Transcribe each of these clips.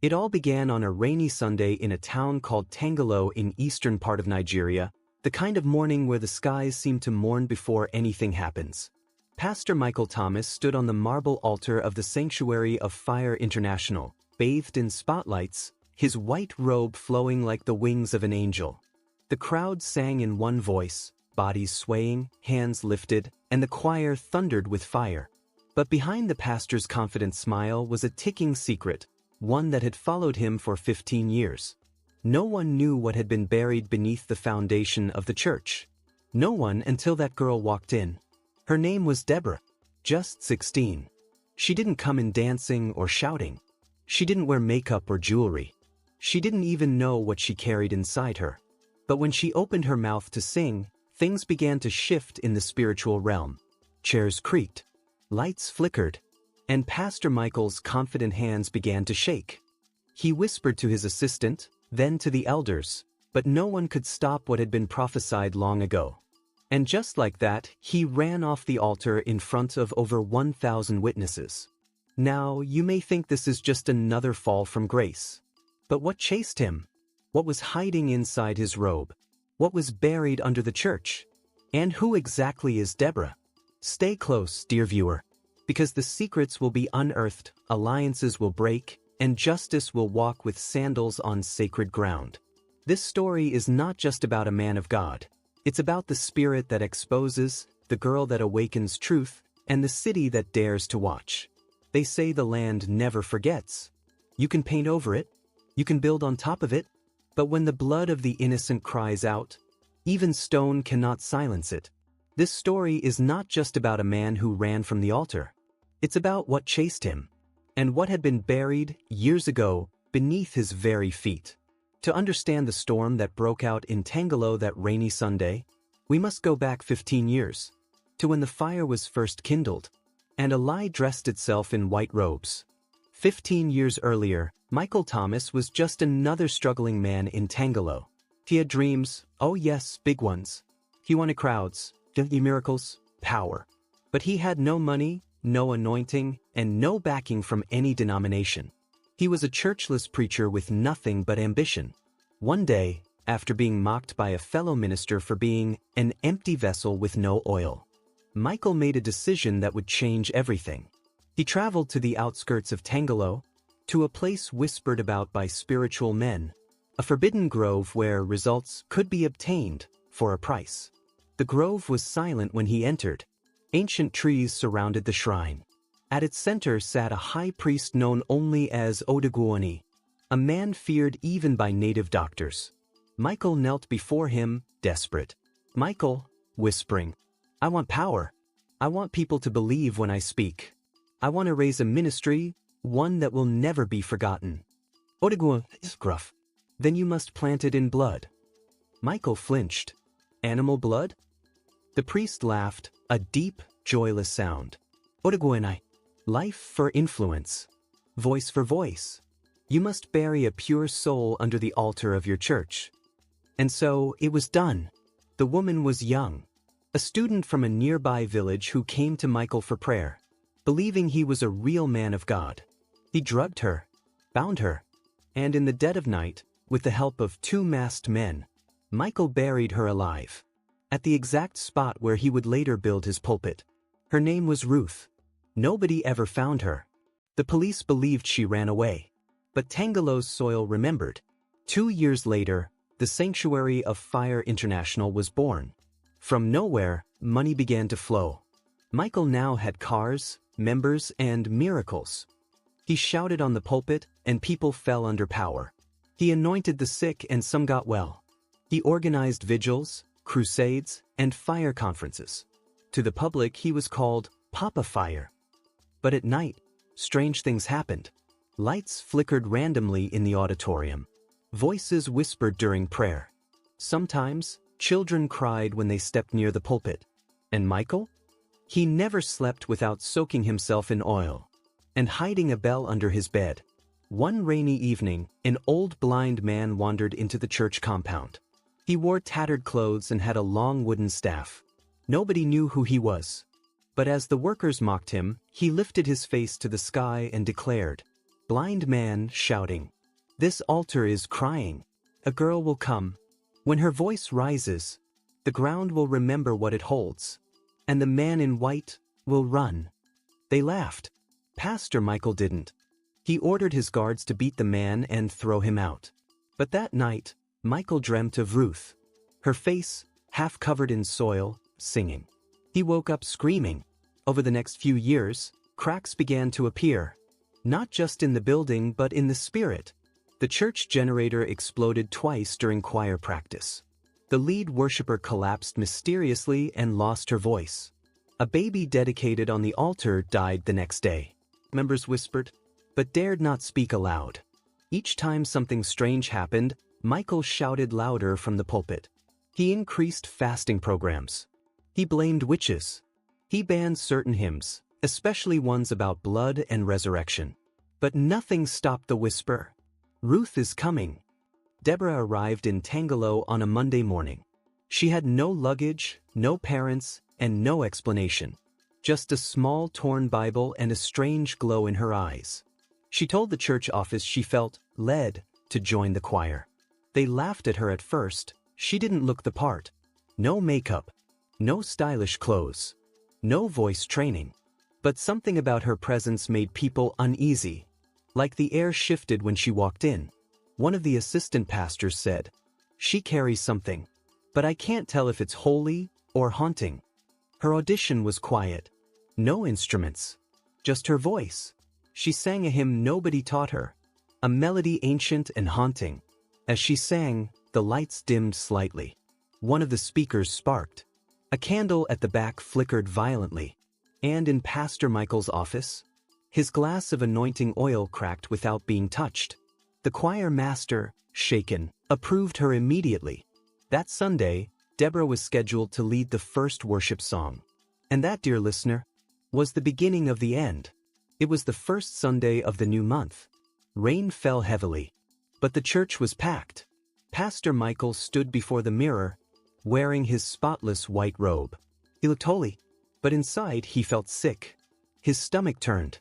It all began on a rainy Sunday in a town called Tangalo in eastern part of Nigeria, the kind of morning where the skies seem to mourn before anything happens. Pastor Michael Thomas stood on the marble altar of the Sanctuary of Fire International, bathed in spotlights, his white robe flowing like the wings of an angel. The crowd sang in one voice, bodies swaying, hands lifted, and the choir thundered with fire. But behind the pastor's confident smile was a ticking secret, one that had followed him for 15 years. No one knew what had been buried beneath the foundation of the church. No one until that girl walked in. Her name was Deborah, just 16. She didn't come in dancing or shouting. She didn't wear makeup or jewelry. She didn't even know what she carried inside her. But when she opened her mouth to sing, things began to shift in the spiritual realm. Chairs creaked, lights flickered, and Pastor Michael's confident hands began to shake. He whispered to his assistant, then to the elders, but no one could stop what had been prophesied long ago. And just like that, he ran off the altar in front of over 1,000 witnesses. Now, you may think this is just another fall from grace. But what chased him? What was hiding inside his robe? What was buried under the church? And who exactly is Deborah? Stay close, dear viewer, because the secrets will be unearthed, alliances will break, and justice will walk with sandals on sacred ground. This story is not just about a man of God. It's about the spirit that exposes, the girl that awakens truth, and the city that dares to watch. They say the land never forgets. You can paint over it, you can build on top of it, but when the blood of the innocent cries out, even stone cannot silence it. This story is not just about a man who ran from the altar. It's about what chased him, and what had been buried, years ago, beneath his very feet. To understand the storm that broke out in Tangalo that rainy Sunday, we must go back 15 years, to when the fire was first kindled, and a lie dressed itself in white robes. 15 years earlier, Michael Thomas was just another struggling man in Tangalo. He had dreams, oh yes, big ones. He wanted crowds, miracles, power. But he had no money, no anointing, and no backing from any denomination. He was a churchless preacher with nothing but ambition. One day, after being mocked by a fellow minister for being an empty vessel with no oil, Michael made a decision that would change everything. He traveled to the outskirts of Tangalo, to a place whispered about by spiritual men, a forbidden grove where results could be obtained for a price. The grove was silent when he entered. Ancient trees surrounded the shrine. At its center sat a high priest known only as Odeguoni, a man feared even by native doctors. Michael knelt before him, desperate. Michael, whispering, I want power. I want people to believe when I speak. I want to raise a ministry, one that will never be forgotten. Odeguoni is gruff. Then you must plant it in blood. Michael flinched. Animal blood? The priest laughed, a deep, joyless sound. Odeguoni. Life for influence. Voice for voice. You must bury a pure soul under the altar of your church. And so, it was done. The woman was young, a student from a nearby village who came to Michael for prayer, believing he was a real man of God. He drugged her, bound her, and in the dead of night, with the help of 2 masked men, Michael buried her alive, at the exact spot where he would later build his pulpit. Her name was Ruth. Nobody ever found her. The police believed she ran away. But Tangalo's soil remembered. 2 years later, the Sanctuary of Fire International was born. From nowhere, money began to flow. Michael now had cars, members, and miracles. He shouted on the pulpit, and people fell under power. He anointed the sick and some got well. He organized vigils, crusades, and fire conferences. To the public, he was called Papa Fire. But at night, strange things happened. Lights flickered randomly in the auditorium. Voices whispered during prayer. Sometimes, children cried when they stepped near the pulpit. And Michael? He never slept without soaking himself in oil and hiding a bell under his bed. One rainy evening, an old blind man wandered into the church compound. He wore tattered clothes and had a long wooden staff. Nobody knew who he was. But as the workers mocked him, he lifted his face to the sky and declared, Blind man shouting. This altar is crying. A girl will come. When her voice rises, the ground will remember what it holds. And the man in white will run. They laughed. Pastor Michael didn't. He ordered his guards to beat the man and throw him out. But that night, Michael dreamt of Ruth. Her face, half covered in soil, singing. He woke up screaming. Over the next few years, cracks began to appear. Not just in the building but in the spirit. The church generator exploded twice during choir practice. The lead worshiper collapsed mysteriously and lost her voice. A baby dedicated on the altar died the next day. Members whispered, but dared not speak aloud. Each time something strange happened, Michael shouted louder from the pulpit. He increased fasting programs. He blamed witches. He banned certain hymns, especially ones about blood and resurrection. But nothing stopped the whisper. Ruth is coming. Deborah arrived in Tangelo on a Monday morning. She had no luggage, no parents, and no explanation. Just a small torn Bible and a strange glow in her eyes. She told the church office she felt led to join the choir. They laughed at her at first. She didn't look the part. No makeup, no stylish clothes, no voice training. But something about her presence made people uneasy. Like the air shifted when she walked in. One of the assistant pastors said, "She carries something, but I can't tell if it's holy or haunting." Her audition was quiet. No instruments. Just her voice. She sang a hymn nobody taught her. A melody ancient and haunting. As she sang, the lights dimmed slightly. One of the speakers sparked. A candle at the back flickered violently. And in Pastor Michael's office, his glass of anointing oil cracked without being touched. The choir master, shaken, approved her immediately. That Sunday, Deborah was scheduled to lead the first worship song. And that, dear listener, was the beginning of the end. It was the first Sunday of the new month. Rain fell heavily. But the church was packed. Pastor Michael stood before the mirror, wearing his spotless white robe. He looked holy, but inside he felt sick. His stomach turned.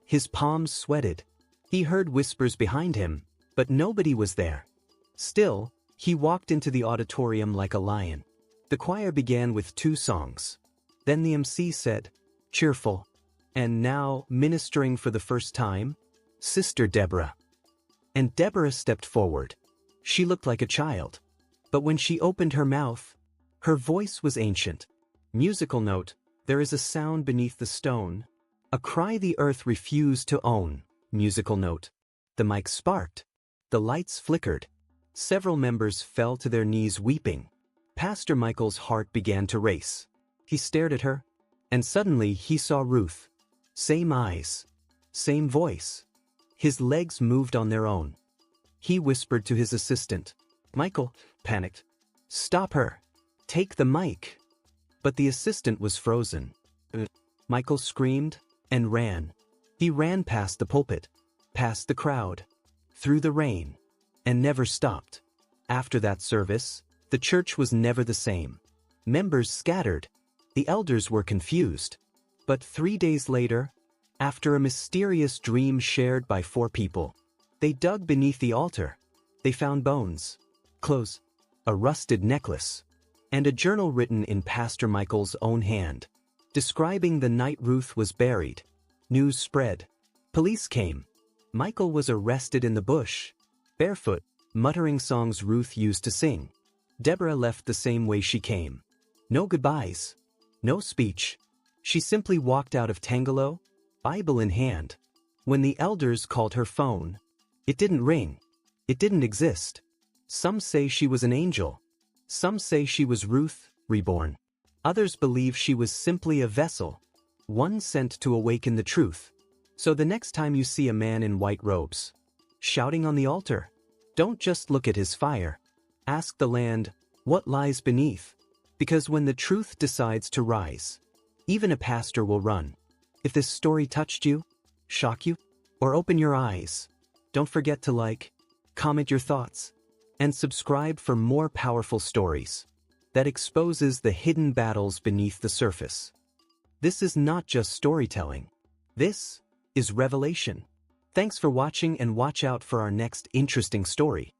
His palms sweated. He heard whispers behind him, but nobody was there. Still, he walked into the auditorium like a lion. The choir began with 2 songs. Then the MC said, "Cheerful." And now, ministering for the first time, Sister Deborah. And Deborah stepped forward. She looked like a child. But when she opened her mouth, her voice was ancient. Musical note, there is a sound beneath the stone. A cry the earth refused to own. Musical note. The mic sparked. The lights flickered. Several members fell to their knees weeping. Pastor Michael's heart began to race. He stared at her, and suddenly he saw Ruth. Same eyes. Same voice. His legs moved on their own. He whispered to his assistant. Michael, panicked. "Stop her. Take the mic." But the assistant was frozen. Michael screamed and ran. He ran past the pulpit, past the crowd, through the rain, and never stopped. After that service, the church was never the same. Members scattered. The elders were confused. But 3 days later, after a mysterious dream shared by 4 people, they dug beneath the altar. They found bones, clothes, a rusted necklace, and a journal written in Pastor Michael's own hand, describing the night Ruth was buried. News spread. Police came. Michael was arrested in the bush, barefoot, muttering songs Ruth used to sing. Deborah left the same way she came. No goodbyes. No speech. She simply walked out of Tangelo, Bible in hand. When the elders called her phone, it didn't ring. It didn't exist. Some say she was an angel. Some say she was Ruth, reborn. Others believe she was simply a vessel, one sent to awaken the truth. So the next time you see a man in white robes, shouting on the altar, don't just look at his fire. Ask the land, what lies beneath? Because when the truth decides to rise, even a pastor will run. If this story touched you, shock you, or open your eyes, don't forget to like, comment your thoughts, and subscribe for more powerful stories that exposes the hidden battles beneath the surface. This is not just storytelling. This is revelation. Thanks for watching and watch out for our next interesting story.